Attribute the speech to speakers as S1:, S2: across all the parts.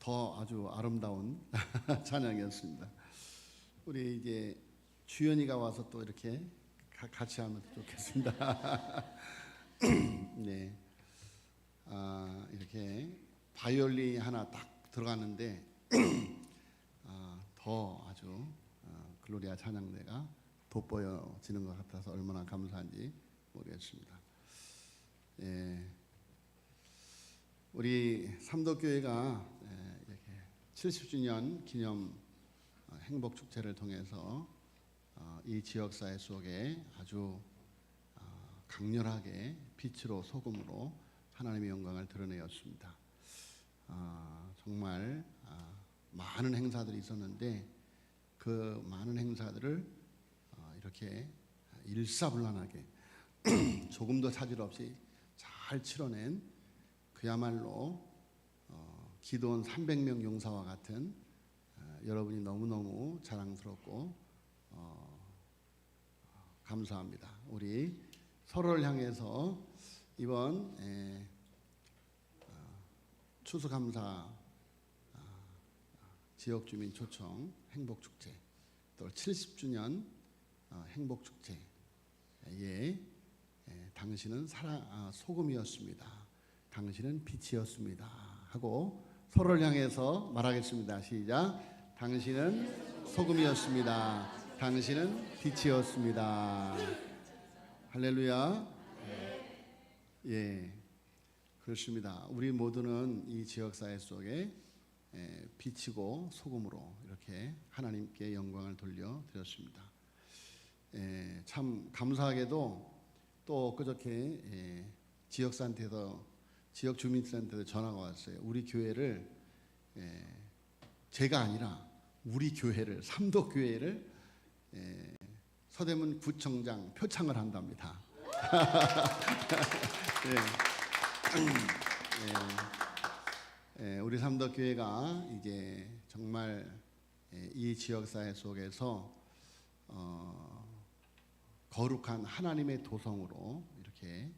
S1: 더 아주 아름다운 찬양이었습니다. 우리 이제 주연이가 와서 또 이렇게 같이 하면 좋겠습니다. 네, 이렇게 바이올린이 하나 딱 들어갔는데 더 아주 글로리아 찬양대가 돋보여지는 것 같아서 얼마나 감사한지 모르겠습니다. 예, 우리 삼덕교회가 이렇게 70주년 기념 행복축제를 통해서 이 지역사회 속에 아주 강렬하게 빛으로 소금으로 하나님의 영광을 드러내었습니다. 정말 많은 행사들이 있었는데 그 많은 행사들을 이렇게 일사불란하게 조금도 차질 없이 잘 치러낸 그야말로 기도원 300명 용사와 같은 여러분이 너무너무 자랑스럽고 감사합니다. 우리 서로를 향해서 이번 추수감사 지역주민 초청 행복축제 또 70주년 행복축제에 당신은 소금이었습니다. 당신은 빛이었습니다. 하고 서로를 향해서 말하겠습니다. 시작. 당신은 소금이었습니다. 당신은 빛이었습니다. 할렐루야. 예, 그렇습니다. 우리 모두는 이 지역사회 속에 빛이고 소금으로 이렇게 하나님께 영광을 돌려드렸습니다. 참 감사하게도 또 그저께 지역 주민들한테도 전화가 왔어요. 우리 교회를 제가 아니라 우리 교회를 삼덕교회를 서대문 구청장 표창을 한답니다. 우리 삼덕교회가 이제 정말 이 지역사회 속에서 거룩한 하나님의 도성으로 이렇게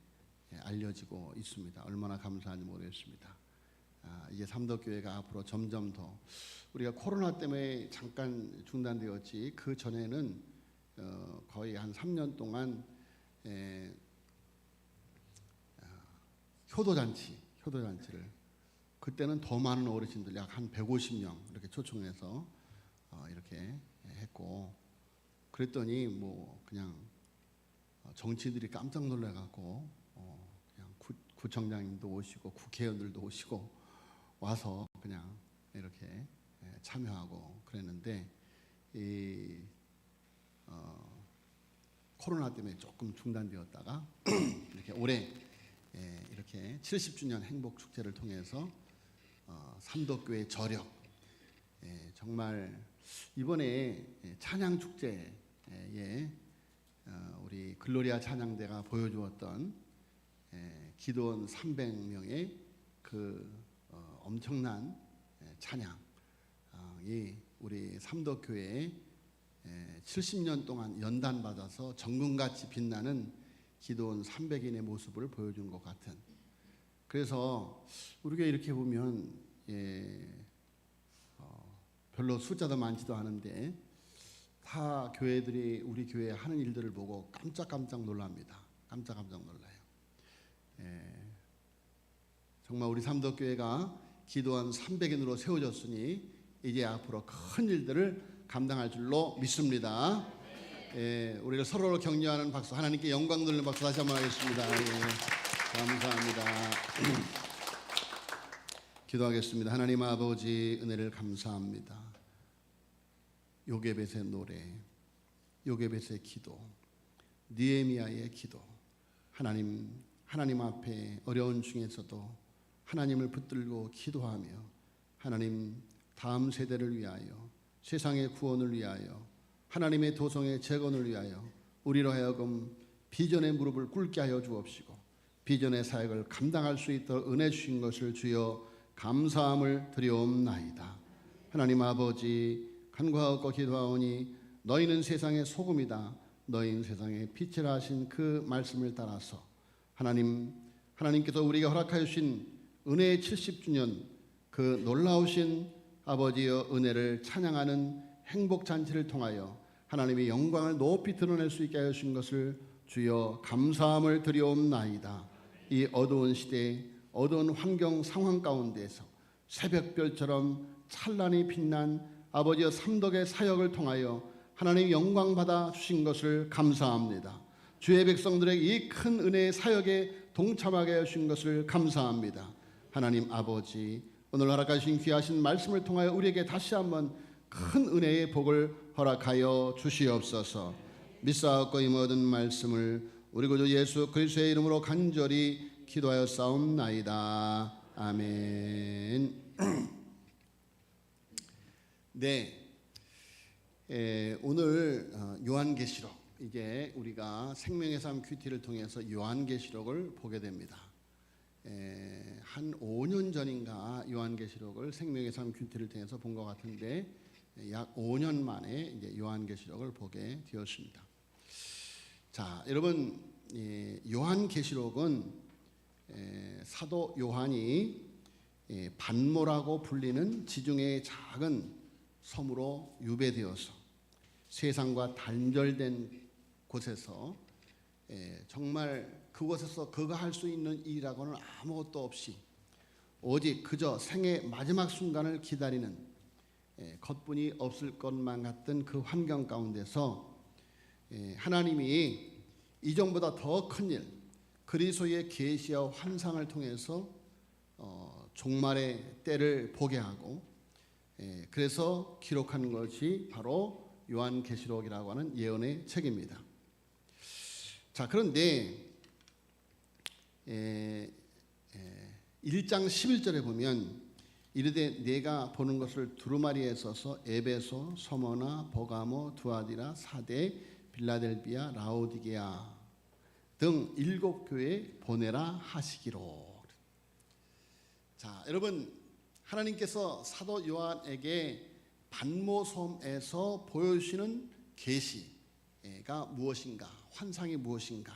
S1: 알려지고 있습니다. 얼마나 감사한지 모르겠습니다. 이제 삼덕교회가 앞으로 점점 더 우리가 코로나 때문에 잠깐 중단되었지 그 전에는 거의 한 3년 동안 효도잔치를 그때는 더 많은 어르신들 약 한 150명 이렇게 초청해서 이렇게 했고 그랬더니 뭐 그냥 정치인들이 깜짝 놀라갖고 그냥 구청장님도 오시고 국회의원들도 오시고 와서 그냥 이렇게 참여하고 그랬는데 이 코로나 때문에 조금 중단되었다가 이렇게 올해 이렇게 70주년 행복축제를 통해서 삼덕교회 저력 정말 이번에 찬양축제에 우리 글로리아 찬양대가 보여주었던 기도원 300명의 그 엄청난 찬양이 우리 삼덕교회에 70년 동안 연단받아서 정금같이 빛나는 기도원 300인의 모습을 보여준 것 같은 그래서 우리가 이렇게 보면 별로 숫자도 많지도 않은데 타 교회들이 우리 교회 하는 일들을 보고 깜짝깜짝 놀랍니다. 깜짝깜짝 놀라요. 정말 우리 삼덕교회가 기도원 300인으로 세워졌으니 이제 앞으로 큰 일들을 감당할 줄로 믿습니다. 우리를 서로를 격려하는 박수, 하나님께 영광 돌리는 박수 다시 한번 하겠습니다. 감사합니다. 기도하겠습니다. 하나님 아버지 은혜를 감사합니다. 요게벳의 노래, 요게벳의 기도, 느헤미야의 기도, 하나님 앞에 어려운 중에서도 하나님을 붙들고 기도하며 하나님 다음 세대를 위하여 세상의 구원을 위하여 하나님의 도성의 재건을 위하여 우리로 하여금 비전의 무릎을 꿇게 하여 주옵시고 비전의 사역을 감당할 수 있도록 은혜 주신 것을 주여 감사함을 드리옵나이다. 하나님 아버지 간구하고 기도하오니 너희는 세상의 소금이다. 너희는 세상의 빛이라 하신 그 말씀을 따라서 하나님께서 우리가 허락하여 주신 은혜의 70주년 그 놀라우신 아버지의 은혜를 찬양하는 행복 잔치를 통하여 하나님의 영광을 높이 드러낼 수 있게 하신 것을 주여 감사함을 드리옵나이다. 이 어두운 시대, 어두운 환경 상황 가운데서 새벽별처럼 찬란히 빛난 아버지의 삼덕의 사역을 통하여 하나님 영광 받아 주신 것을 감사합니다. 주의 백성들에게 이 큰 은혜의 사역에 동참하게 하신 것을 감사합니다. 하나님 아버지, 오늘 허락하신 귀하신 말씀을 통하여 우리에게 다시 한번 큰 은혜의 복을 허락하여 주시옵소서. 믿사옵고 이 모든 말씀을 우리 구주 예수 그리스도의 이름으로 간절히 기도하여 싸움나이다. 아멘. 네, 오늘 요한계시록, 이제 우리가 생명의 삶 큐티를 통해서 요한계시록을 보게 됩니다. 한 5년 전인가 요한계시록을 생명의 삶 큐티를 통해서 본 것 같은데 약 5년 만에 이제 요한계시록을 보게 되었습니다. 자, 여러분, 요한계시록은 사도 요한이 반모라고 불리는 지중해의 작은 섬으로 유배되어서 세상과 단절된 곳에서 정말 그곳에서 그가 할 수 있는 일이라고는 아무것도 없이 오직 그저 생의 마지막 순간을 기다리는 겉분이 없을 것만 같던 그 환경 가운데서 하나님이 이전보다 더 큰 일, 그리스도의 계시와 환상을 통해서 종말의 때를 보게 하고, 그래서 기록한 것이 바로 요한계시록이라고 하는 예언의 책입니다. 자, 그런데 1장 11절에 보면 이르되 내가 보는 것을 두루마리에 써서 에베소, 서머나, 버가모, 두아디라, 사데, 빌라델비아, 라오디게아 등 7교회에 보내라 하시기로. 자, 여러분, 하나님께서 사도 요한에게 반모섬에서 보여주시는 계시가 무엇인가, 환상이 무엇인가,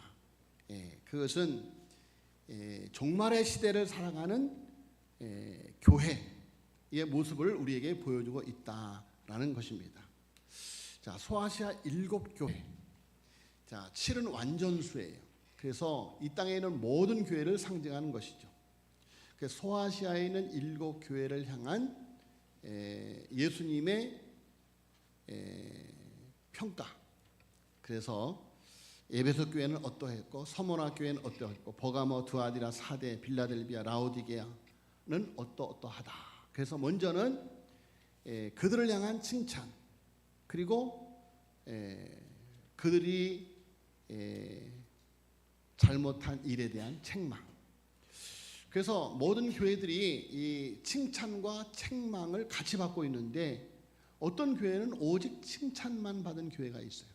S1: 그것은 종말의 시대를 살아가는 교회의 모습을 우리에게 보여주고 있다라는 것입니다. 자, 소아시아 7교회. 자, 7은 완전수예요. 그래서 이 땅에 있는 모든 교회를 상징하는 것이죠. 소아시아에 있는 7교회를 향한 예수님의 평가. 그래서 에베소 교회는 어떠했고, 서머나 교회는 어떠했고, 버가모, 두아디라, 사데, 빌라델비아, 라오디게아는 어떠하다. 그래서 먼저는 그들을 향한 칭찬, 그리고 그들이 잘못한 일에 대한 책망. 그래서 모든 교회들이 이 칭찬과 책망을 같이 받고 있는데, 어떤 교회는 오직 칭찬만 받은 교회가 있어요.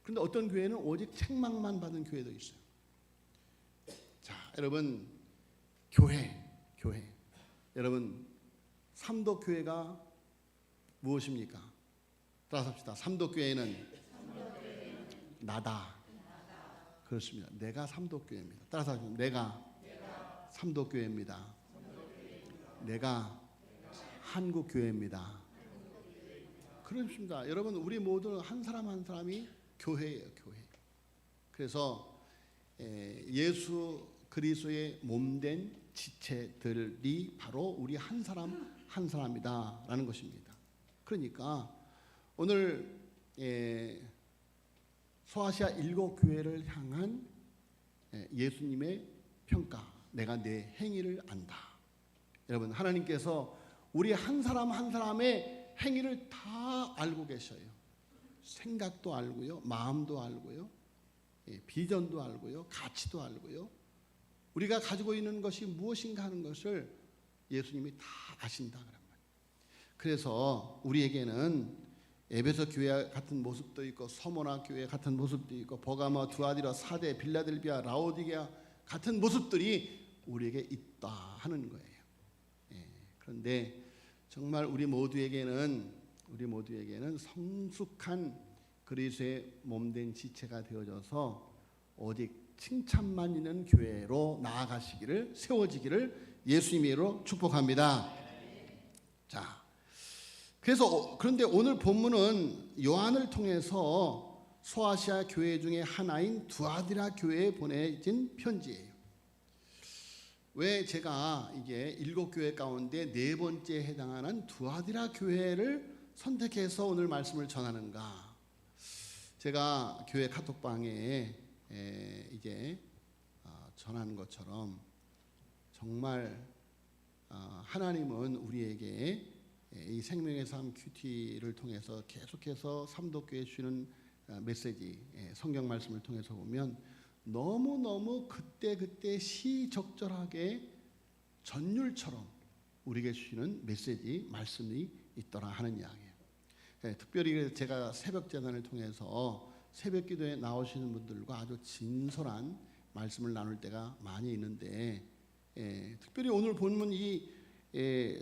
S1: 그런데 어떤 교회는 오직 책망만 받은 교회도 있어요. 자, 여러분, 교회. 여러분, 삼도교회가 무엇입니까? 따라서 합시다. 삼도교회는 나다. 그렇습니다. 내가 삼도교회입니다. 따라서 합시다. 내가 삼도교회입니다. 내가 한국교회입니다. 그렇습니다. 여러분, 우리 모두 한 사람 한 사람이 교회예요. 교회. 그래서 예수 그리스도의 몸된 지체들이 바로 우리 한 사람 한 사람이다라는 것입니다. 그러니까 오늘 소아시아 7교회를 향한 예수님의 평가, 내가 내 행위를 안다. 여러분, 하나님께서 우리 한 사람 한 사람의 행위를 다 알고 계셔요. 생각도 알고요, 마음도 알고요, 비전도 알고요, 가치도 알고요. 우리가 가지고 있는 것이 무엇인가 하는 것을 예수님이 다 아신다 그런 말이에요. 그래서 우리에게는 에베소 교회 같은 모습도 있고, 서모나 교회 같은 모습도 있고, 버가모, 두아디라, 사데, 빌라델비아, 라오디게아 같은 모습들이 우리에게 있다 하는 거예요. 그런데 정말 우리 모두에게는 성숙한 그리스도의 몸된 지체가 되어져서 오직 칭찬만 있는 교회로 나아가시기를, 세워지기를 예수님의 이름으로 축복합니다. 자, 그런데 오늘 본문은 요한을 통해서 소아시아 교회 중에 하나인 두아디라 교회에 보내진 편지예요. 왜 제가 이게 7교회 가운데 4번째에 해당하는 두아디라 교회를 선택해서 오늘 말씀을 전하는가? 제가 교회 카톡방에 이제 전하는 것처럼 정말 하나님은 우리에게 이 생명의 삶 큐티를 통해서 계속해서 삼도교회 주시는 메시지, 성경 말씀을 통해서 보면 너무너무 그때그때 시적절하게 전율처럼 우리에게 주시는 메시지, 말씀이 있더라 하는 이야기예요. 특별히 제가 새벽 재단을 통해서 새벽 기도에 나오시는 분들과 아주 진솔한 말씀을 나눌 때가 많이 있는데, 특별히 오늘 본문 이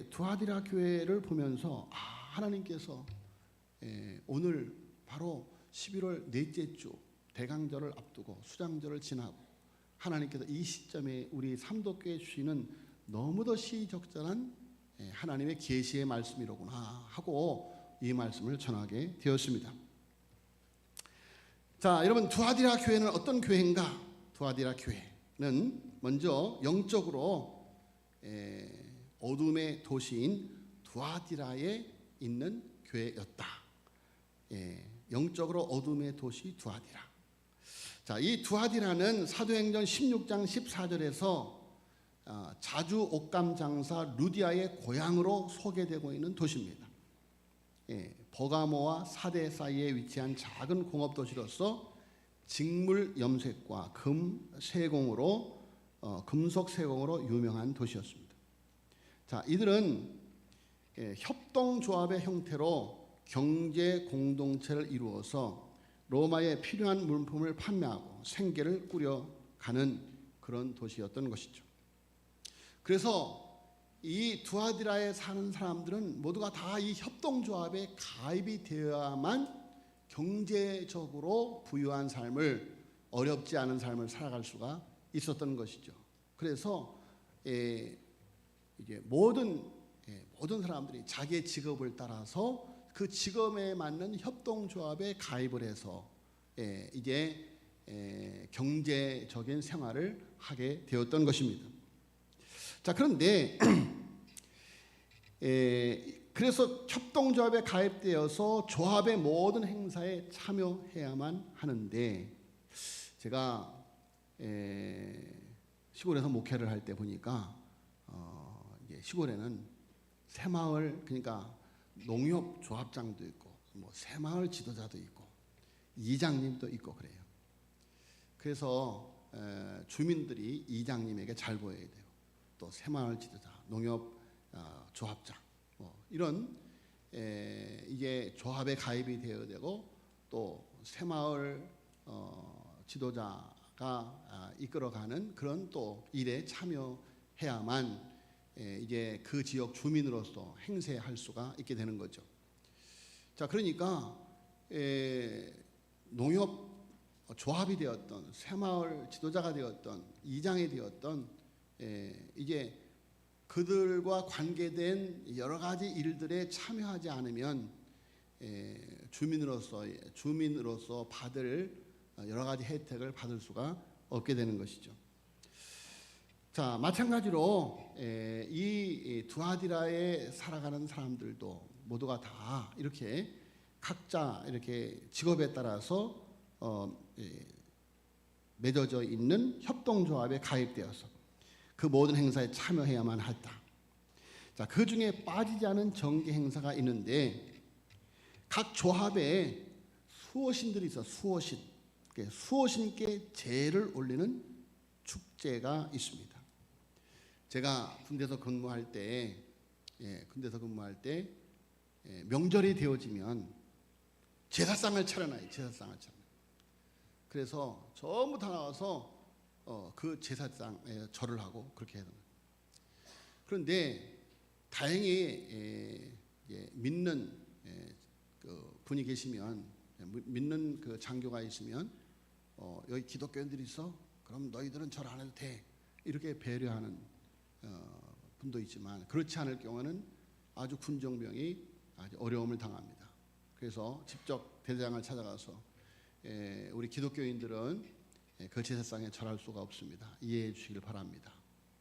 S1: 두아디라 교회를 보면서 하나님께서 오늘 바로 11월 넷째 주 대강절을 앞두고 수장절을 지나고 하나님께서 이 시점에 우리 삼도교회 주시는 너무도 시적절한 하나님의 계시의 말씀이로구나 하고 이 말씀을 전하게 되었습니다. 자, 여러분, 두아디라 교회는 어떤 교회인가? 두아디라 교회는 먼저 영적으로 어둠의 도시인 두아디라에 있는 교회였다. 영적으로 어둠의 도시 두아디라. 자, 이 두아디라는 사도행전 16장 14절에서 자주 옷감 장사 루디아의 고향으로 소개되고 있는 도시입니다. 버가모와 사대 사이에 위치한 작은 공업 도시로서 직물 염색과 금속 세공으로 유명한 도시였습니다. 자, 이들은 협동조합의 형태로 경제 공동체를 이루어서 로마에 필요한 물품을 판매하고 생계를 꾸려가는 그런 도시였던 것이죠. 그래서 이 두아디라에 사는 사람들은 모두가 다 이 협동조합에 가입이 되어야만 경제적으로 부유한 삶을, 어렵지 않은 삶을 살아갈 수가 있었던 것이죠. 그래서 이제 모든 사람들이 자기의 직업을 따라서 그 직업에 맞는 협동조합에 가입을 해서 이제 경제적인 생활을 하게 되었던 것입니다. 자, 그런데 그래서 협동조합에 가입되어서 조합의 모든 행사에 참여해야만 하는데, 제가 시골에서 목회를 할 때 보니까 이제 시골에는 새마을, 그러니까 농협 조합장도 있고 뭐 새마을 지도자도 있고 이장님도 있고 그래요. 그래서 주민들이 이장님에게 잘 보여야 돼요. 또 새마을 지도자, 농협 조합장, 뭐 이런 이게 조합에 가입이 되어야 되고, 또 새마을 지도자가 이끌어가는 그런 또 일에 참여해야만 이제 그 지역 주민으로서 행세할 수가 있게 되는 거죠. 자, 그러니까 농협 조합이 되었던, 새마을 지도자가 되었던, 이장이 되었던 이제 그들과 관계된 여러 가지 일들에 참여하지 않으면 주민으로서 받을 여러 가지 혜택을 받을 수가 없게 되는 것이죠. 자, 마찬가지로 이 두아디라에 살아가는 사람들도 모두가 다 이렇게 각자 이렇게 직업에 따라서 맺어져 있는 협동조합에 가입되어서 그 모든 행사에 참여해야만 했다. 자, 그 중에 빠지지 않은 정기 행사가 있는데, 각 조합에 수호신들이 있어. 수호신께 제를 올리는 축제가 있습니다. 제가 군대에서 근무할 때 명절이 되어지면 제사상을 차려놔요. 그래서 전부 다 나와서 그 제사상에 절을 하고 그렇게 해야 됩니다. 그런데 다행히 믿는 그 분이 계시면, 믿는 그 장교가 있으면 여기 기독교인들이 있어? 그럼 너희들은 절 안 해도 돼. 이렇게 배려하는 분도 있지만 그렇지 않을 경우는 아주 군정병이 아주 어려움을 당합니다. 그래서 직접 대장을 찾아가서 우리 기독교인들은 그 제사상에 절할 수가 없습니다. 이해해 주시길 바랍니다.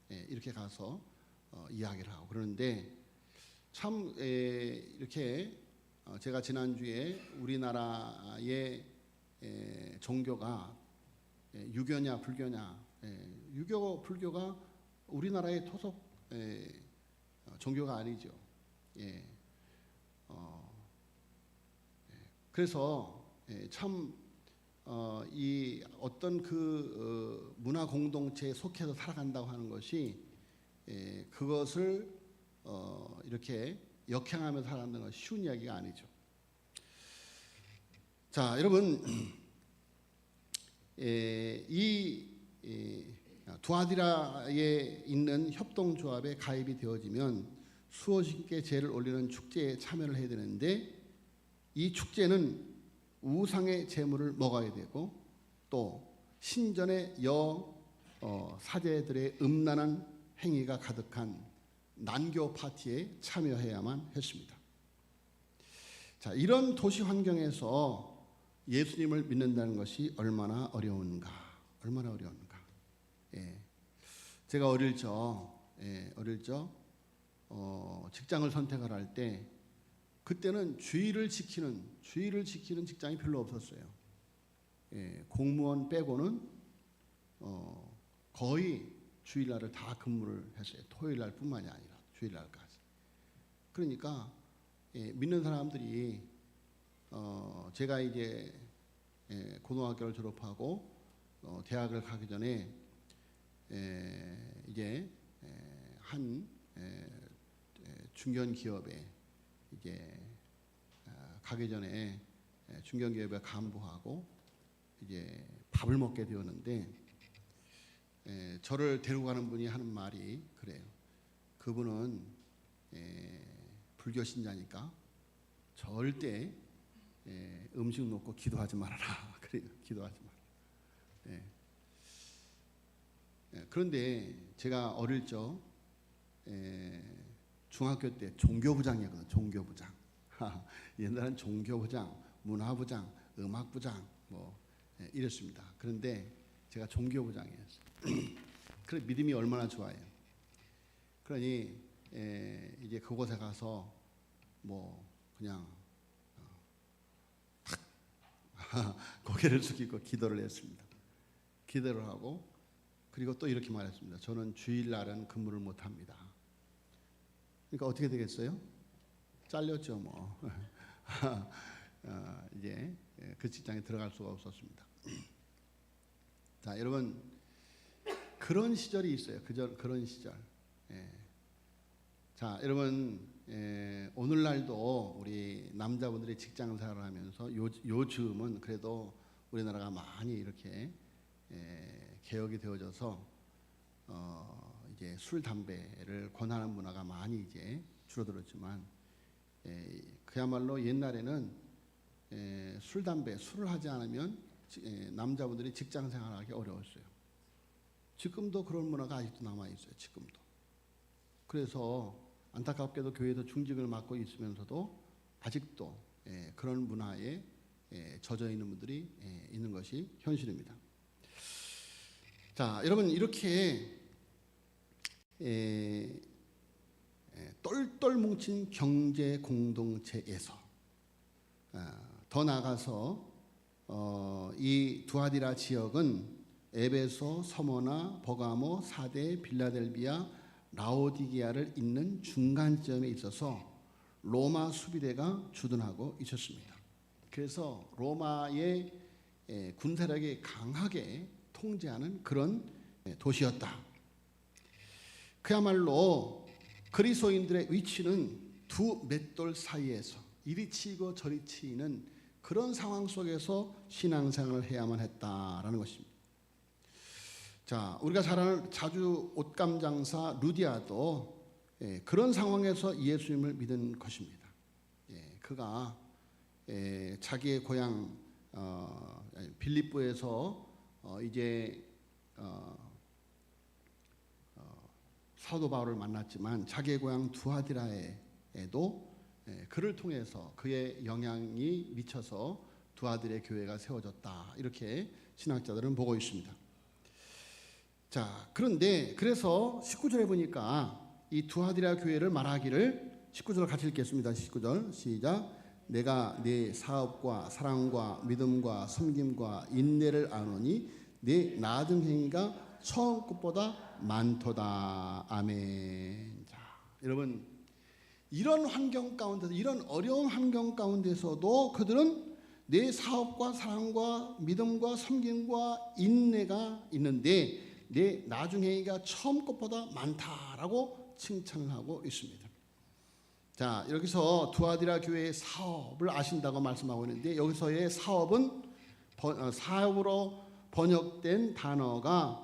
S1: 이렇게 가서 이야기를 하고 그러는데 참 이렇게 제가 지난주에 우리나라의 종교가 유교냐 불교냐, 유교 불교가 우리나라의 토속 종교가 아니죠. 그래서 참 이 어떤 그 문화 공동체에 속해서 살아간다고 하는 것이 그것을 이렇게 역행하면서 살아간다는 것이 쉬운 이야기가 아니죠. 자, 여러분, 이 두아디라에 있는 협동조합에 가입이 되어지면 수호신께 제를 올리는 축제에 참여를 해야 되는데 이 축제는 우상의 제물을 먹어야 되고 또 신전의 사제들의 음란한 행위가 가득한 난교 파티에 참여해야만 했습니다. 자, 이런 도시 환경에서 예수님을 믿는다는 것이 얼마나 어려운가. 제가 어릴 적 직장을 선택을 할 때 그때는 주의를 지키는 직장이 별로 없었어요. 공무원 빼고는 거의 주일날을 다 근무를 했어요. 토요일날뿐만이 아니라 주일날까지. 그러니까 믿는 사람들이 제가 이제 고등학교를 졸업하고 대학을 가기 전에 이제 한 중견 기업에 이제 가기 전에 중견 기업에 간부하고 이제 밥을 먹게 되었는데 저를 데리고 가는 분이 하는 말이 그래요. 그분은 불교 신자니까 절대 음식 놓고 기도하지 말아라. 그래요. 기도하지 말아라. 그런데 제가 어릴 적 중학교 때 종교부장이었거든요. 종교부장. 옛날엔 종교부장, 문화부장, 음악부장 뭐 이랬습니다. 그런데 제가 종교부장이었어요. 그 믿음이 얼마나 좋아요. 그러니 이제 그곳에 가서 뭐 그냥 고개를 숙이고 기도를 했습니다. 기도를 하고 그리고 또 이렇게 말했습니다. 저는 주일날은 근무를 못합니다. 그러니까 어떻게 되겠어요? 잘렸죠 뭐. 이제 그 직장에 들어갈 수가 없었습니다. 자, 여러분 그런 시절이 있어요. 그런 시절. 자, 여러분 오늘날도 우리 남자분들이 직장 생활을 하면서 요즘은 그래도 우리나라가 많이 이렇게 개혁이 되어져서 이제 술 담배를 권하는 문화가 많이 이제 줄어들었지만 그야말로 옛날에는 술 담배 술을 하지 않으면 남자분들이 직장 생활하기 어려웠어요. 지금도 그런 문화가 아직도 남아 있어요. 지금도. 그래서 안타깝게도 교회에서 중직을 맡고 있으면서도 아직도 그런 문화에 젖어 있는 분들이 있는 것이 현실입니다. 자, 여러분 이렇게 똘똘 뭉친 경제 공동체에서 더 나아가서 이 두아디라 지역은 에베소, 서머나, 버가모, 사데, 빌라델비아, 라오디게아를 잇는 중간점에 있어서 로마 수비대가 주둔하고 있었습니다. 그래서 로마의 군사력이 강하게 통제하는 그런 도시였다. 그야말로 그리스도인들의 위치는 두 맷돌 사이에서 이리 치이고 저리 치이는 그런 상황 속에서 신앙생활을 해야만 했다라는 것입니다. 자, 우리가 잘 아는 자주 옷감 장사 루디아도 그런 상황에서 예수님을 믿은 것입니다. 그가 자기의 고향 빌립보에서 이제 사도 바울을 만났지만 자기의 고향 두아디라에도 그를 통해서 그의 영향이 미쳐서 두아디라 교회가 세워졌다. 이렇게 신학자들은 보고 있습니다. 자, 그런데 그래서 19절에 보니까 이 두아디라 교회를 말하기를 19절 같이 읽겠습니다. 19절 시작. 내가 네 사업과 사랑과 믿음과 섬김과 인내를 아노니 네 나중 행위가 처음 것보다 많도다. 아멘. 자, 여러분 이런 환경 가운데서 이런 어려운 환경 가운데서도 그들은 내 사업과 사랑과 믿음과 섬김과 인내가 있는데 내 나중 행위가 처음 것보다 많다라고 칭찬을 하고 있습니다. 자, 여기서 두아디라 교회의 사업을 아신다고 말씀하고 있는데 여기서의 사업은 사업으로 번역된 단어가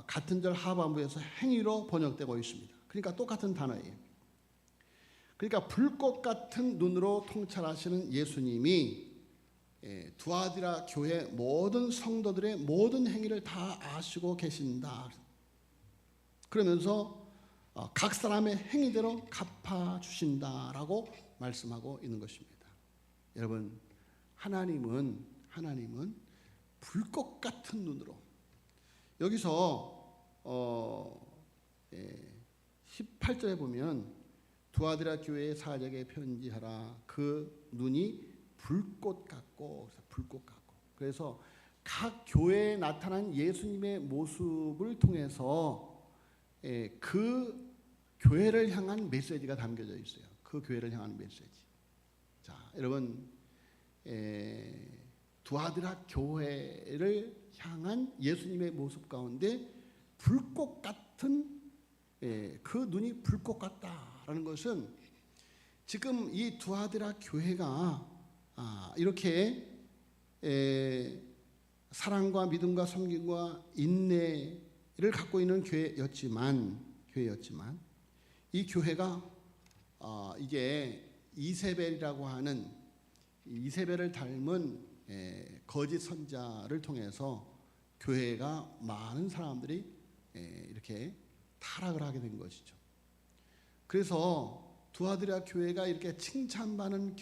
S1: 같은 절 하반부에서 행위로 번역되고 있습니다. 그러니까 똑같은 단어예요. 그러니까 불꽃 같은 눈으로 통찰하시는 예수님이 두아디라 교회 모든 성도들의 모든 행위를 다 아시고 계신다. 그러면서 각 사람의 행위대로 갚아주신다라고 말씀하고 있는 것입니다. 여러분 하나님은 불꽃 같은 눈으로 여기서 18절에 보면 두아디라 교회의 사역에 편지하라. 그 눈이 불꽃 같고 그래서 각 교회에 나타난 예수님의 모습을 통해서 그 교회를 향한 메시지가 담겨져 있어요. 그 교회를 향한 메시지. 자, 여러분 두아디라 교회를 향한 예수님의 모습 가운데 불꽃 같은 그 눈이 불꽃 같다라는 것은 지금 이 두아디라 교회가 이렇게 사랑과 믿음과 섬김과 인내를 갖고 있는 교회였지만 이 교회가 이제 이세벨이라고 하는 이세벨을 닮은 거짓 선자를 통해서 교회가 많은 사람들이 이렇게 타락을 하게 된 것이죠. 그래서 두아디라 교회가 이렇게 칭찬받는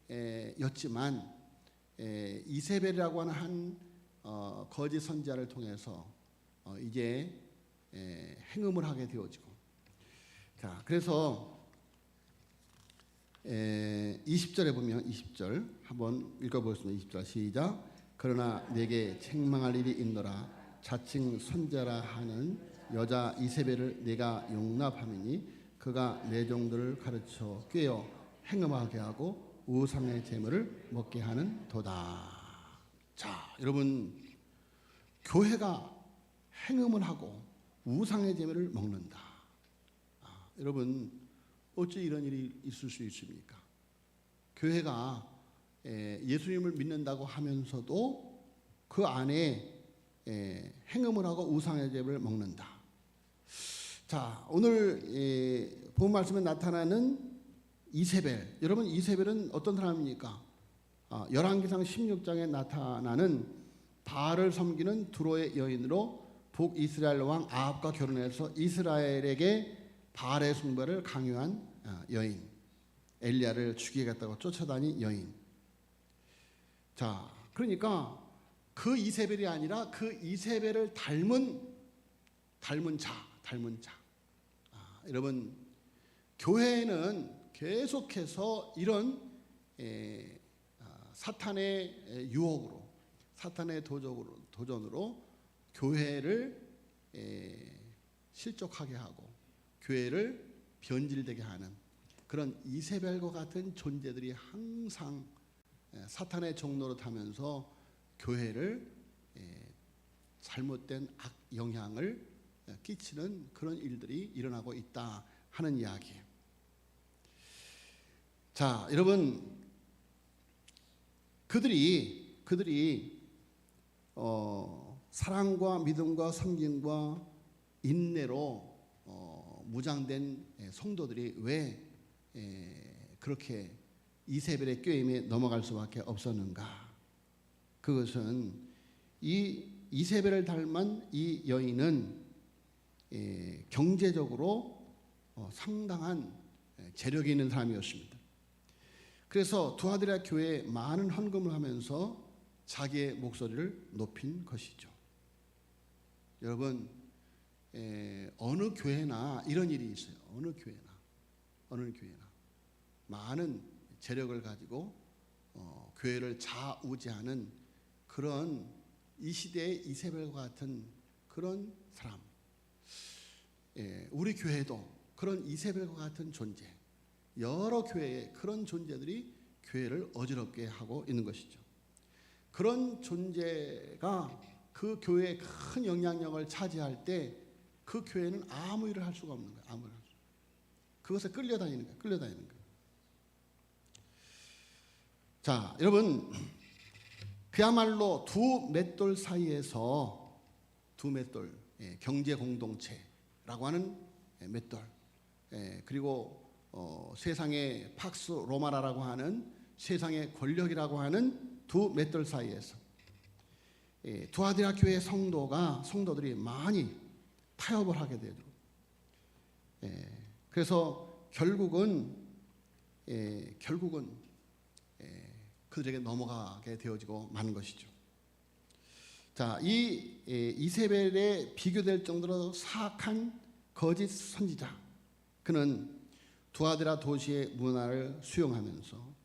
S1: 교회였지만 이세벨이라고 하는 한 거짓 선자를 통해서 이제 행음을 하게 되어지고, 자, 그래서 20절에 보면 20절 한번 읽어보겠습니다. 20절 시작. 그러나 내게 책망할 일이 있노라. 자칭 선자라 하는 여자 이세벨을 내가 용납하미니 그가 내 종들을 가르쳐 꾀어 행음하게 하고 우상의 제물을 먹게 하는 도다. 자, 여러분 교회가 행음을 하고 우상의 제물을 먹는다. 여러분 어찌 이런 일이 있을 수 있습니까? 교회가 예수님을 믿는다고 하면서도 그 안에 행음을 하고 우상의 제물을 먹는다. 자, 오늘 본 말씀에 나타나는 이세벨, 여러분 이세벨은 어떤 사람입니까? 열왕기상 16장에 나타나는 바알을 섬기는 두로의 여인으로 북이스라엘 왕 아합과 결혼해서 이스라엘에게 바알의 숭배를 강요한 여인, 엘리야를 죽이겠다고 쫓아다닌 여인. 자, 그러니까 그 이세벨이 아니라 그 이세벨을 닮은 자. 여러분 교회는 계속해서 이런 사탄의 유혹으로, 사탄의 도전으로 교회를 실족하게 하고 교회를 변질되게 하는 그런 이세벨과 같은 존재들이 항상 사탄의 종로로 타면서 교회를 잘못된 악 영향을 끼치는 그런 일들이 일어나고 있다 하는 이야기예요. 자, 여러분 그들이 사랑과 믿음과 섬김과 인내로 무장된 성도들이 왜 그렇게 이세벨의 꾀임에 넘어갈 수밖에 없었는가? 그것은 이 이세벨을 닮은 이 여인은 경제적으로 상당한 재력이 있는 사람이었습니다. 그래서 두아디라 교회에 많은 헌금을 하면서 자기의 목소리를 높인 것이죠. 여러분, 어느 교회나 이런 일이 있어요. 어느 교회나 많은 재력을 가지고 교회를 좌우지하는 그런 이 시대의 이세벨과 같은 그런 사람. 우리 교회도 그런 이세벨과 같은 존재, 여러 교회에 그런 존재들이 교회를 어지럽게 하고 있는 것이죠. 그런 존재가 그 교회에 큰 영향력을 차지할 때 그 교회는 아무 일을 할 수가 없는 거예요. 아무 일을 할 수. 그것에 끌려다니는 거예요. 자, 여러분, 그야말로 두 맷돌 사이에서 두 맷돌, 경제 공동체라고 하는 맷돌, 그리고 세상의 팍스 로마라라고 하는 세상의 권력이라고 하는 두 맷돌 사이에서 두아디라 교회 성도들이 많이 타협을 하게 되죠. 그래서 결국은 그들에게 넘어가게 되어지고 마는 것이죠. 자, 이 이세벨에 비교될 정도로 사악한 거짓 선지자, 그는 두아디라 도시의 문화를 수용하면서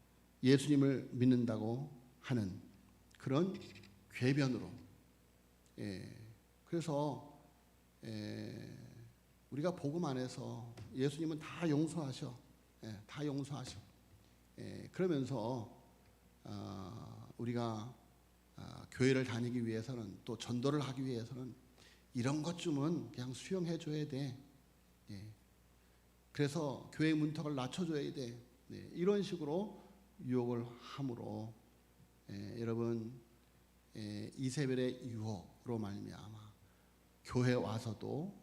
S1: 예수님을 믿는다고 하는 그런 궤변으로, 그래서 우리가 복음 안에서 예수님은 다 용서하셔, 다 용서하셔. 그러면서 우리가 교회를 다니기 위해서는, 또 전도를 하기 위해서는 이런 것쯤은 그냥 수용해 줘야 돼. 그래서 교회 문턱을 낮춰줘야 돼. 이런 식으로 유혹을 함으로 여러분, 이세벨의 유혹으로 말미암아 교회 와서도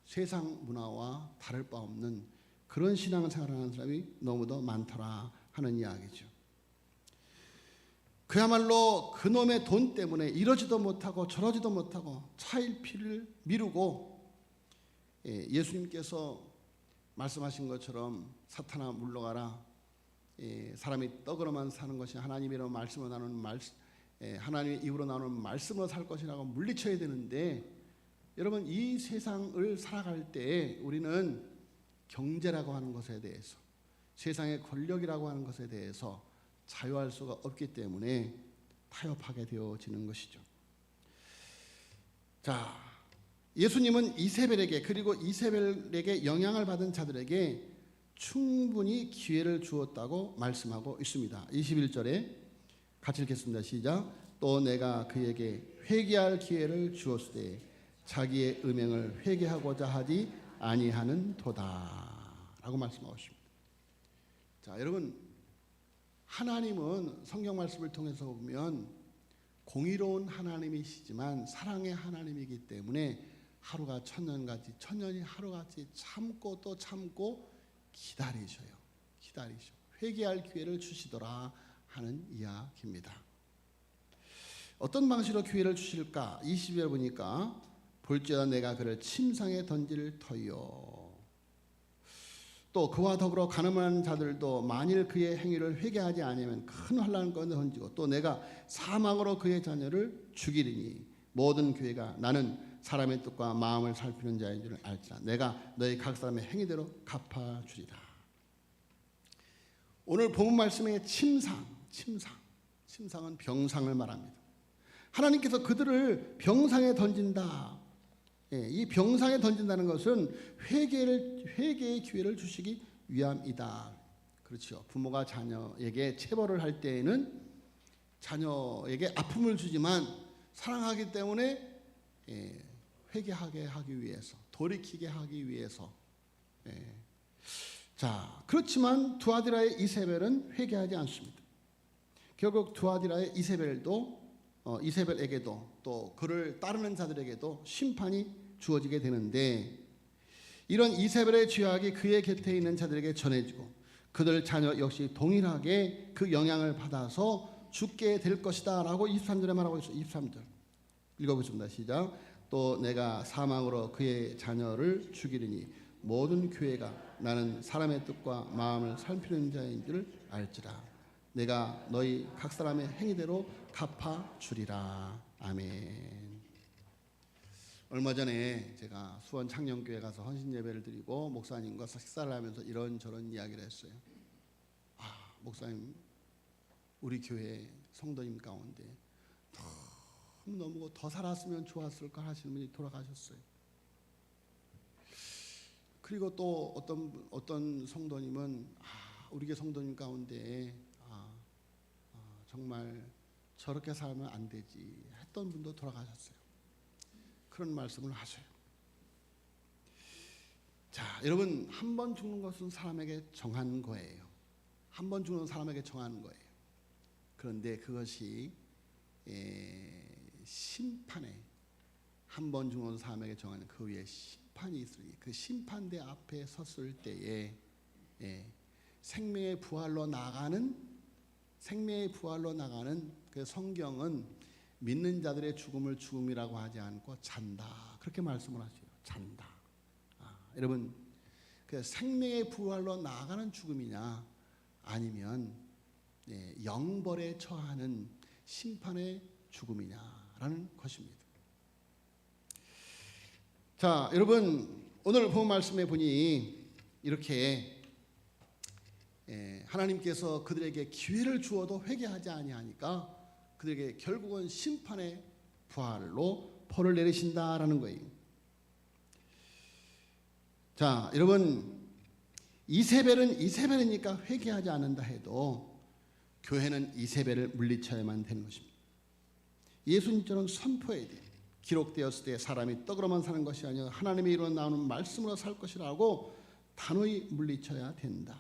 S1: 세상 문화와 다를 바 없는 그런 신앙생활을 하는 사람이 너무도 많더라 하는 이야기죠. 그야말로 그놈의 돈 때문에 이러지도 못하고 저러지도 못하고 차일피일 미루고, 예수님께서 말씀하신 것처럼 사탄아 물러가라, 사람이 떡으로만 사는 것이 하나님이라는 말씀으로 나누는 하나님의 입으로 나오는 말씀으로 살 것이라고 물리쳐야 되는데, 여러분, 이 세상을 살아갈 때 우리는 경제라고 하는 것에 대해서, 세상의 권력이라고 하는 것에 대해서 자유할 수가 없기 때문에 타협하게 되어지는 것이죠. 자, 예수님은 이세벨에게, 그리고 이세벨에게 영향을 받은 자들에게 충분히 기회를 주었다고 말씀하고 있습니다. 21절에 같이 읽겠습니다. 시작. 또 내가 그에게 회개할 기회를 주었으되 자기의 음행을 회개하고자 하지 아니하는 도다 라고 말씀하고 있습니다. 자, 여러분, 하나님은 성경 말씀을 통해서 보면 공의로운 하나님이시지만 사랑의 하나님이기 때문에 하루가 천년같이, 천년이 하루같이 참고 또 참고 기다리셔. 회개할 기회를 주시더라 하는 이야기입니다. 어떤 방식으로 기회를 주실까? 20절 보니까 볼지어다 내가 그를 침상에 던질 터이요. 또 그와 더불어 가늠한 자들도 만일 그의 행위를 회개하지 아니하면 큰 환난 가운데 던지고, 또 내가 사망으로 그의 자녀를 죽이리니 모든 교회가 나는 사람의 뜻과 마음을 살피는 자인 줄을 알지라. 내가 너희 각 사람의 행위대로 갚아주리라. 오늘 본문 말씀의 침상은 병상을 말합니다. 하나님께서 그들을 병상에 던진다. 이 병상에 던진다는 것은 회개의 기회를 주시기 위함이다. 그렇죠. 부모가 자녀에게 체벌을 할 때에는 자녀에게 아픔을 주지만 사랑하기 때문에 회개하게 하기 위해서, 돌이키게 하기 위해서. 자, 그렇지만 두아디라의 이세벨은 회개하지 않습니다. 결국 두아디라의 이세벨에게도 또 그를 따르는 자들에게도 심판이 주어지게 되는데, 이런 이세벨의 죄악이 그의 곁에 있는 자들에게 전해지고 그들 자녀 역시 동일하게 그 영향을 받아서 죽게 될 것이다 라고 23절에 말하고 있어요. 23절 읽어보겠습니다. 시작. 또 내가 사망으로 그의 자녀를 죽이리니 모든 교회가 나는 사람의 뜻과 마음을 살피는 자인 줄 알지라. 내가 너희 각 사람의 행위대로 갚아 주리라. 아멘. 얼마 전에 제가 수원 창녕교회 가서 헌신 예배를 드리고 목사님과 식사를 하면서 이런저런 이야기를 했어요. 목사님, 우리 교회 성도님 가운데 너무 더 살았으면 좋았을 걸 하시는 분이 돌아가셨어요. 그리고 또 어떤 성도님은 우리 교회 성도님 가운데 정말 저렇게 살면 안 되지 했던 분도 돌아가셨어요. 그런 말씀을 하셔요. 자, 여러분, 한 번 죽는 것은 사람에게 정한 거예요. 한 번 죽는 사람에게 정하는 거예요. 그런데 그것이 심판에 한 번 죽는 사람에게 정하는 그 위에 심판이 있으니 그 심판대 앞에 섰을 때에 생명의 부활로 나가는 그 성경은 믿는 자들의 죽음을 죽음이라고 하지 않고 잔다, 그렇게 말씀을 하세요. 잔다. 여러분, 그 생명의 부활로 나가는 죽음이냐 아니면 영벌에 처하는 심판의 죽음이냐라는 것입니다. 자, 여러분, 오늘 본 말씀에 보니 이렇게 하나님께서 그들에게 기회를 주어도 회개하지 아니하니까 그들에게 결국은 심판의 부활로 벌을 내리신다라는 거예요. 자, 여러분, 이세벨이니까 회개하지 않는다 해도 교회는 이세벨을 물리쳐야만 되는 것입니다. 예수님처럼 선포해야 돼요. 기록되었을 때 사람이 떡으로만 사는 것이 아니라 하나님의 이루어 나오는 말씀으로 살 것이라고 단호히 물리쳐야 된다.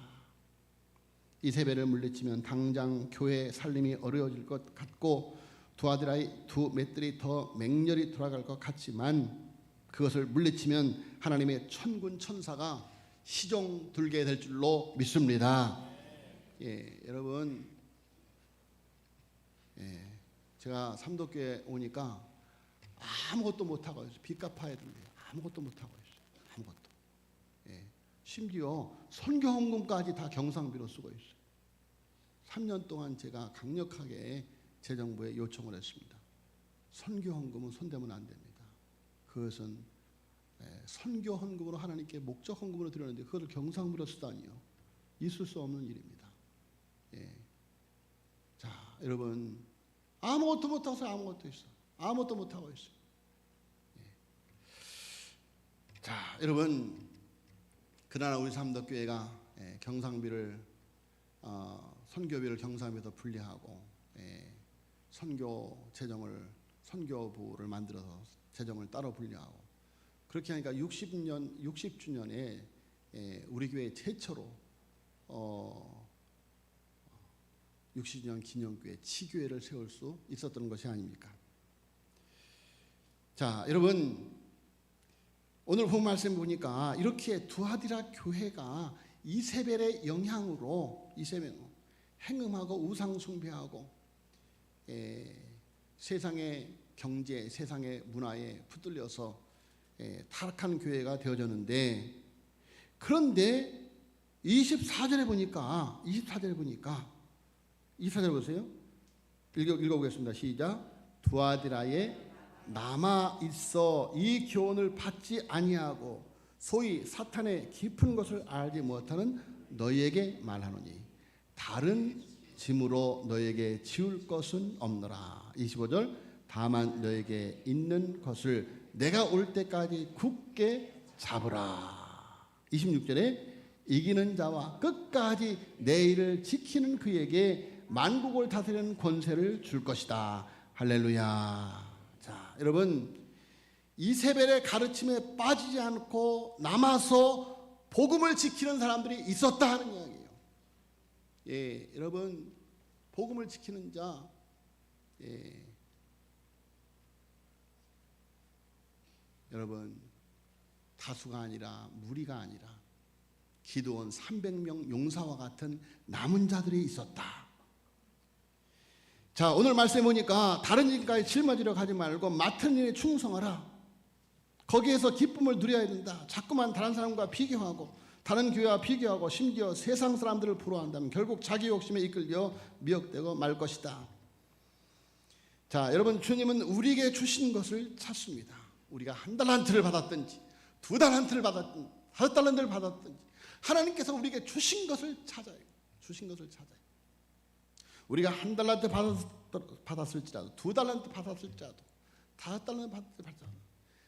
S1: 이세벨을 물리치면 당장 교회 살림이 어려워질 것 같고 두 맷들이 더 맹렬히 돌아갈 것 같지만 그것을 물리치면 하나님의 천군 천사가 시종 들게 될 줄로 믿습니다. 여러분, 제가 삼도교에 오니까 아무것도 못하고 있어요. 빚 갚아야 되는데 아무것도 못하고 있어요. 아무것도. 심지어 선교헌금까지 다 경상비로 쓰고 있어요. 3년 동안 제가 강력하게 재정부에 요청을 했습니다. 선교헌금은 손대면 안 됩니다. 그것은 선교헌금으로 하나님께 목적헌금으로 드렸는데 그것을 경상비로 쓰다니요. 있을 수 없는 일입니다. 자, 여러분, 아무것도 못하고 아무것도 못하고 있어요. 자, 여러분, 그러나 우리 삼덕교회가 경상비를 선교비를 경상비에서 분리하고 선교 재정을 선교부를 만들어서 재정을 따로 분리하고 그렇게 하니까 60주년에 우리 교회 최초로 60주년 기념교회 치교회를 세울 수 있었던 것이 아닙니까? 자, 여러분, 오늘 본 말씀 보니까 이렇게 두아디라 교회가 이세벨의 영향으로 행음하고 우상 숭배하고 세상의 경제, 세상의 문화에 붙들려서 타락한 교회가 되어졌는데, 그런데 24절에 보니까 24절 보세요. 읽어보겠습니다. 시작. 두아디라에 남아 있어 이 교훈을 받지 아니하고 소위 사탄의 깊은 것을 알지 못하는 너희에게 말하노니 다른 짐으로 너희에게 지울 것은 없노라. 25절. 다만 너희에게 있는 것을 내가 올 때까지 굳게 잡으라. 26절에 이기는 자와 끝까지 내 일을 지키는 그에게 만국을 다스리는 권세를 줄 것이다. 할렐루야. 자, 여러분, 이세벨의 가르침에 빠지지 않고 남아서 복음을 지키는 사람들이 있었다 하는 이야기예요. 여러분, 복음을 지키는 자, 여러분, 다수가 아니라 무리가 아니라 기드온 300명 용사와 같은 남은 자들이 있었다. 자, 오늘 말씀해 보니까 다른 일까지 짊어지려 가지 말고 맡은 일에 충성하라. 거기에서 기쁨을 누려야 된다. 자꾸만 다른 사람과 비교하고 다른 교회와 비교하고 심지어 세상 사람들을 부러워한다면 결국 자기 욕심에 이끌려 미혹되고 말 것이다. 자, 여러분, 주님은 우리에게 주신 것을 찾습니다. 우리가 1달란트를 받았든지 2달란트를 받았든지 5달란트를 받았든지 하나님께서 우리에게 주신 것을 찾아요. 주신 것을 찾아요. 우리가 1달란트 받았을지라도 2달란트 받았을지라도 5달란트 받았을지라도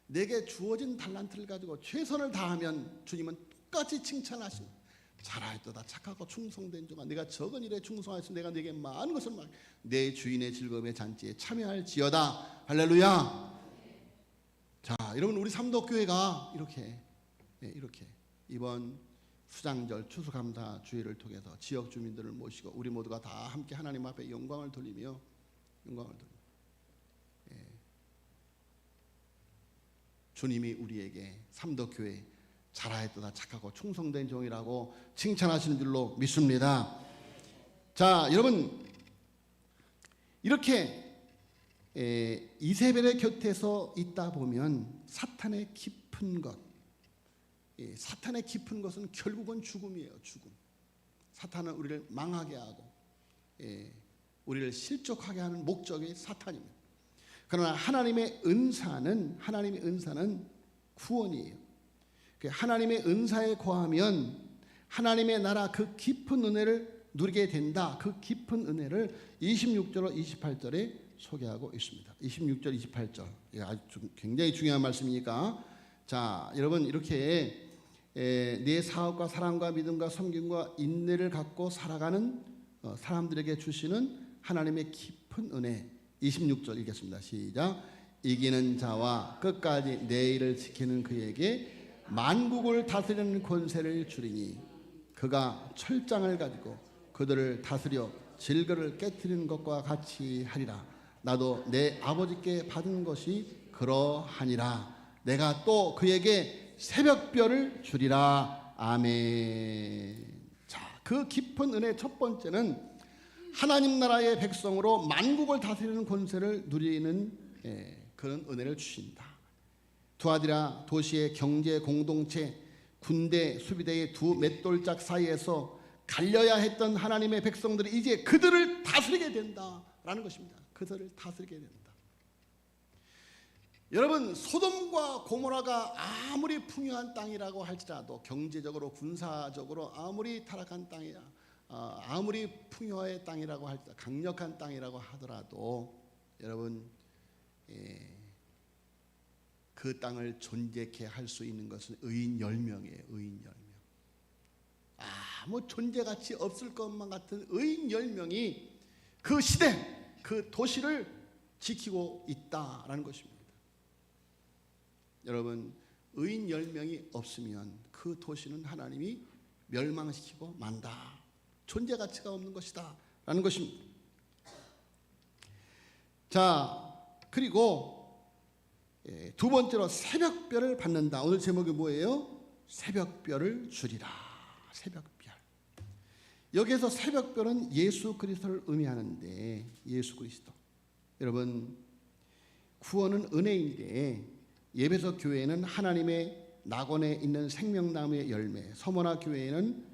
S1: 내게 주어진 달란트를 가지고 최선을 다하면 주님은 똑같이 칭찬하십니다. 잘하였도다 착하고 충성된 종아, 내가 적은 일에 충성하였으면 내가 네게 많은 것을 막 내 주인의 즐거움의 잔치에 참여할지어다. 할렐루야. 자, 여러분, 우리 삼덕교회가 이렇게 이번 수장절 추수감사 주일을 통해서 지역 주민들을 모시고 우리 모두가 다 함께 하나님 앞에 영광을 돌리며 주님이 우리에게 삼덕교회 잘하였도다 착하고 충성된 종이라고 칭찬하시는 줄로 믿습니다. 자, 여러분, 이렇게 이세벨의 곁에서 있다 보면 사탄의 깊은 것은 결국은 죽음이에요. 죽음. 사탄은 우리를 망하게 하고 우리를 실족하게 하는 목적이 사탄입니다. 그러나 하나님의 은사는 구원이에요. 하나님의 은사에 거하면 하나님의 나라 그 깊은 은혜를 누리게 된다. 그 깊은 은혜를 26절로 28절에 소개하고 있습니다. 26절 28절 아주 굉장히 중요한 말씀이니까, 자, 여러분, 이렇게 내 사업과 사랑과 믿음과 섬김과 인내를 갖고 살아가는 사람들에게 주시는 하나님의 깊은 은혜, 26절 읽겠습니다. 시작. 이기는 자와 끝까지 내 일을 지키는 그에게 만국을 다스리는 권세를 주리니 그가 철장을 가지고 그들을 다스려 질거를 깨뜨리는 것과 같이 하리라. 나도 내 아버지께 받은 것이 그러하니라. 내가 또 그에게 새벽별을 주리라. 아멘. 자, 그 깊은 은혜 첫 번째는 하나님 나라의 백성으로 만국을 다스리는 권세를 누리는 그런 은혜를 주신다. 두아디라 도시의 경제 공동체, 군대 수비대의 두 맷돌짝 사이에서 갈려야 했던 하나님의 백성들이 이제 그들을 다스리게 된다라는 것입니다. 그들을 다스리게 된다. 여러분, 소돔과 고모라가 아무리 풍요한 땅이라고 할지라도, 경제적으로 군사적으로 아무리 타락한 땅이야, 아무리 풍요의 땅이라고 할지라도, 강력한 땅이라고 하더라도 여러분, 그 땅을 존재케 할 수 있는 것은 의인 10명이에요. 의인 10명. 아무 존재가치 없을 것만 같은 의인 10명이 그 시대, 그 도시를 지키고 있다라는 것입니다. 여러분, 의인 10명이 없으면 그 도시는 하나님이 멸망시키고 만다. 존재가치가 없는 것이다 라는 것입니다. 자, 그리고 두 번째로 새벽별을 받는다. 오늘 제목이 뭐예요? 새벽별을 주리라. 새벽별. 여기에서 새벽별은 예수 그리스도를 의미하는데, 예수 그리스도. 여러분, 구원은 은혜인데 예배소 교회는 하나님의 낙원에 있는 생명나무의 열매, 서머나 교회는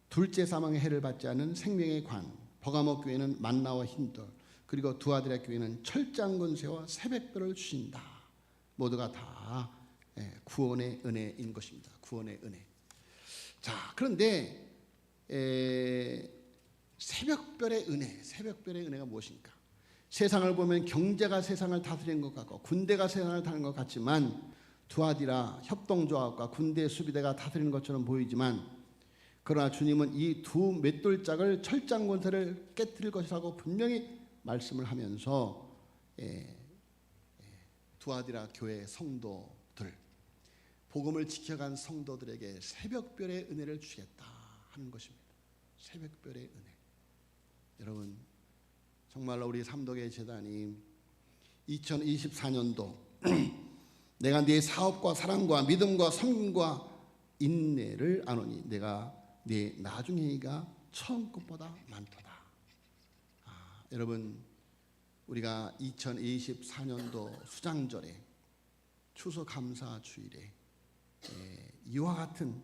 S1: 둘째 사망의 해를 받지 않은 생명의 관, 버가모 교회는 만나와 흰돌, 그리고 두아디라 교회는 철장 권세와 새벽별을 주신다. 모두가 다 구원의 은혜인 것입니다. 구원의 은혜. 자, 그런데 새벽별의 은혜가 무엇인가? 세상을 보면 경제가 세상을 다스리는 것 같고 군대가 세상을 다스리는 것 같지만, 두아디라 협동조합과 군대 수비대가 다스리는 것처럼 보이지만, 그러나 주님은 이 두 맷돌짝을 철장 권세를 깨뜨릴 것이라고 분명히 말씀을 하면서 두아디라 교회 성도들, 복음을 지켜간 성도들에게 새벽별의 은혜를 주겠다 하는 것입니다. 새벽별의 은혜. 여러분, 정말로 우리 삼덕의 재단이 2024년도 내가 네 사업과 사랑과 믿음과 섬김과 인내를 아노니 내가 네 나중에가 처음 것보다 많도다. 여러분, 우리가 2024년도 수장절에 추수감사주일에 이와 같은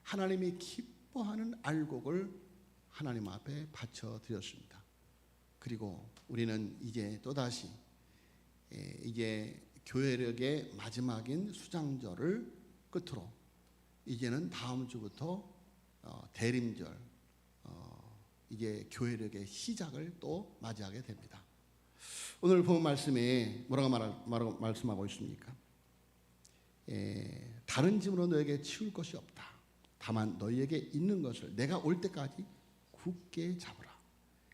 S1: 하나님이 기뻐하는 알곡을 하나님 앞에 바쳐드렸습니다. 그리고 우리는 이제 또다시 이제 교회력의 마지막인 수장절을 끝으로 이제는 다음 주부터 대림절 이제 교회력의 시작을 또 맞이하게 됩니다. 오늘 본 말씀에 뭐라고 말씀하고 있습니까? 다른 짐으로 너에게 치울 것이 없다. 다만 너희에게 있는 것을 내가 올 때까지 굳게 잡으라.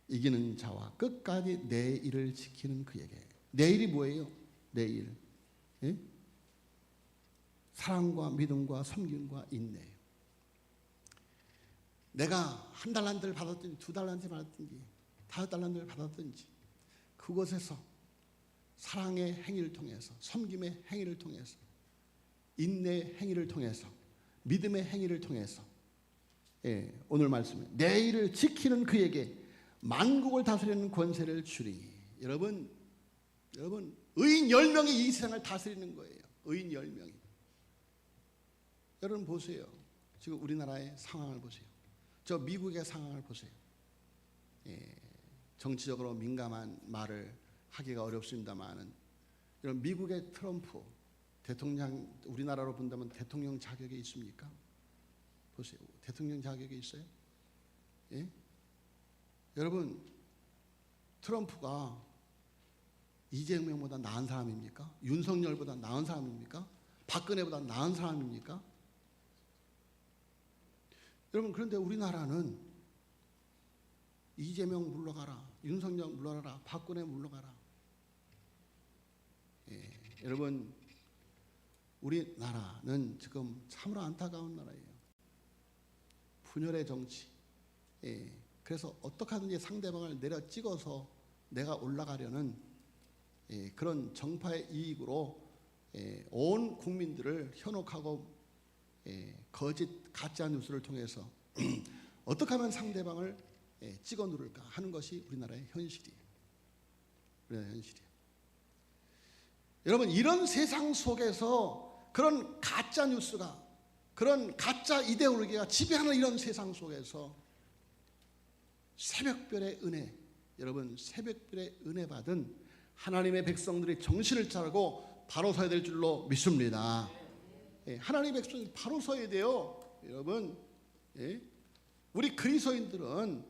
S1: 이기는 자와 끝까지 내 일을 지키는 그에게. 내 일이 뭐예요? 내 일. 예? 사랑과 믿음과 섬김과 인내예요. 내가 1달란트를 받았든지 2달란트 받았든지 5달란트를 받았든지 그곳에서 사랑의 행위를 통해서, 섬김의 행위를 통해서, 인내의 행위를 통해서, 믿음의 행위를 통해서 오늘 말씀에 내 일을 지키는 그에게 만국을 다스리는 권세를 주리. 여러분 의인 10명이 이 세상을 다스리는 거예요. 의인 10명이. 여러분 보세요. 지금 우리나라의 상황을 보세요. 저 미국의 상황을 보세요. 정치적으로 민감한 말을 하기가 어렵습니다만은 이런 미국의 트럼프 대통령, 우리나라로 본다면 대통령 자격이 있습니까? 보세요. 대통령 자격이 있어요? 예? 여러분 트럼프가 이재명보다 나은 사람입니까? 윤석열보다 나은 사람입니까? 박근혜보다 나은 사람입니까? 여러분 그런데 우리나라는 이재명 물러가라, 윤석열 물러가라, 박근혜 물러가라. 여러분 우리나라는 지금 참으로 안타까운 나라예요. 분열의 정치. 그래서 어떻게 하든지 상대방을 내려 찍어서 내가 올라가려는 그런 정파의 이익으로 온 국민들을 현혹하고 거짓 가짜 뉴스를 통해서 어떻게 하면 상대방을 찍어 누를까 하는 것이 우리나라의 현실이에요. 우리나라의 현실이에요. 여러분 이런 세상 속에서 그런 가짜 뉴스가, 그런 가짜 이데올로기가 지배하는 이런 세상 속에서 새벽별의 은혜, 여러분 새벽별의 은혜 받은 하나님의 백성들이 정신을 차리고 바로 서야 될 줄로 믿습니다. 하나님의 백성이 바로 서야 돼요. 여러분 우리 그리스도인들은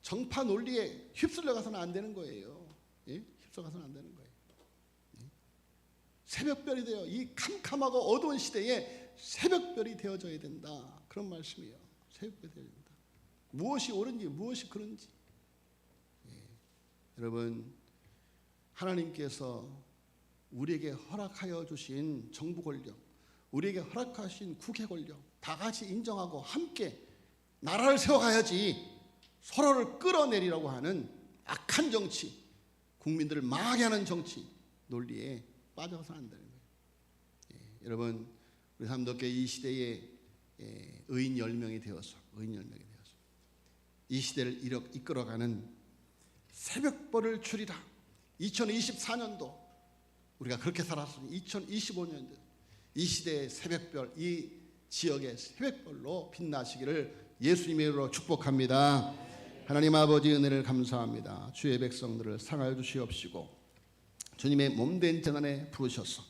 S1: 정파 논리에 휩쓸려 가서는 안 되는 거예요. 휩쓸려 가서는 안 되는 거예요. 새벽별이 되어 이 캄캄하고 어두운 시대에 새벽별이 되어져야 된다. 그런 말씀이에요. 새벽별이 되어야 된다. 무엇이 옳은지 무엇이 그른지. 여러분 하나님께서 우리에게 허락하여 주신 정부 권력, 우리에게 허락하신 국회 권력 다 같이 인정하고 함께 나라를 세워가야지 서로를 끌어내리라고 하는 악한 정치, 국민들을 망하게 하는 정치 논리에 빠져서는 안 되는 거예요. 여러분 우리 삼덕교회 이 시대에 의인 10명이 되어서 이 시대를 이끌어가는 새벽벌을 추리라. 2024년도 우리가 그렇게 살았으니 2025년도 이 시대의 새벽별, 이 지역의 새벽별로 빛나시기를 예수님의 이름으로 축복합니다. 하나님 아버지 은혜를 감사합니다. 주의 백성들을 사랑하여 주시옵시고 주님의 몸된 재단에 부르셔서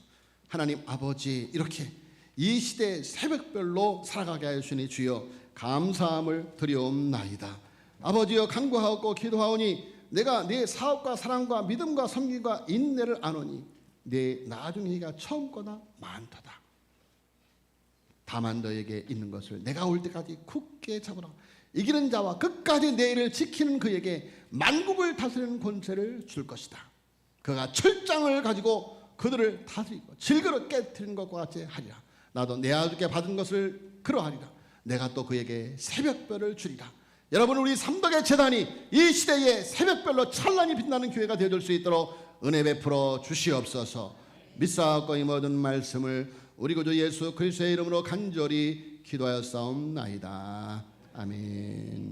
S1: 하나님 아버지 이렇게 이 시대의 새벽별로 살아가게 하여 주시니 주여 감사함을 드리옵나이다. 아버지여 간구하고 기도하오니 내가 네 사업과 사랑과 믿음과 섬김과 인내를 아노니 내 나중이가 처음보다 많도다. 다만 너에게 있는 것을 내가 올 때까지 굳게 잡으라. 이기는 자와 끝까지 내 일을 지키는 그에게 만국을 다스리는 권세를 줄 것이다. 그가 철장을 가지고 그들을 다스리고 질그러 깨뜨리는 것과 같이 하리라. 나도 내 아들께 받은 것을 그러하리라. 내가 또 그에게 새벽별을 주리라. 여러분 우리 삼덕의 재단이 이 시대에 새벽별로 찬란히 빛나는 교회가 되어줄 수 있도록 은혜 베풀어 주시옵소서. 믿사옵고 이 모든 말씀을 우리 구주 예수 그리스도의 이름으로 간절히 기도하였사옵나이다. 아멘.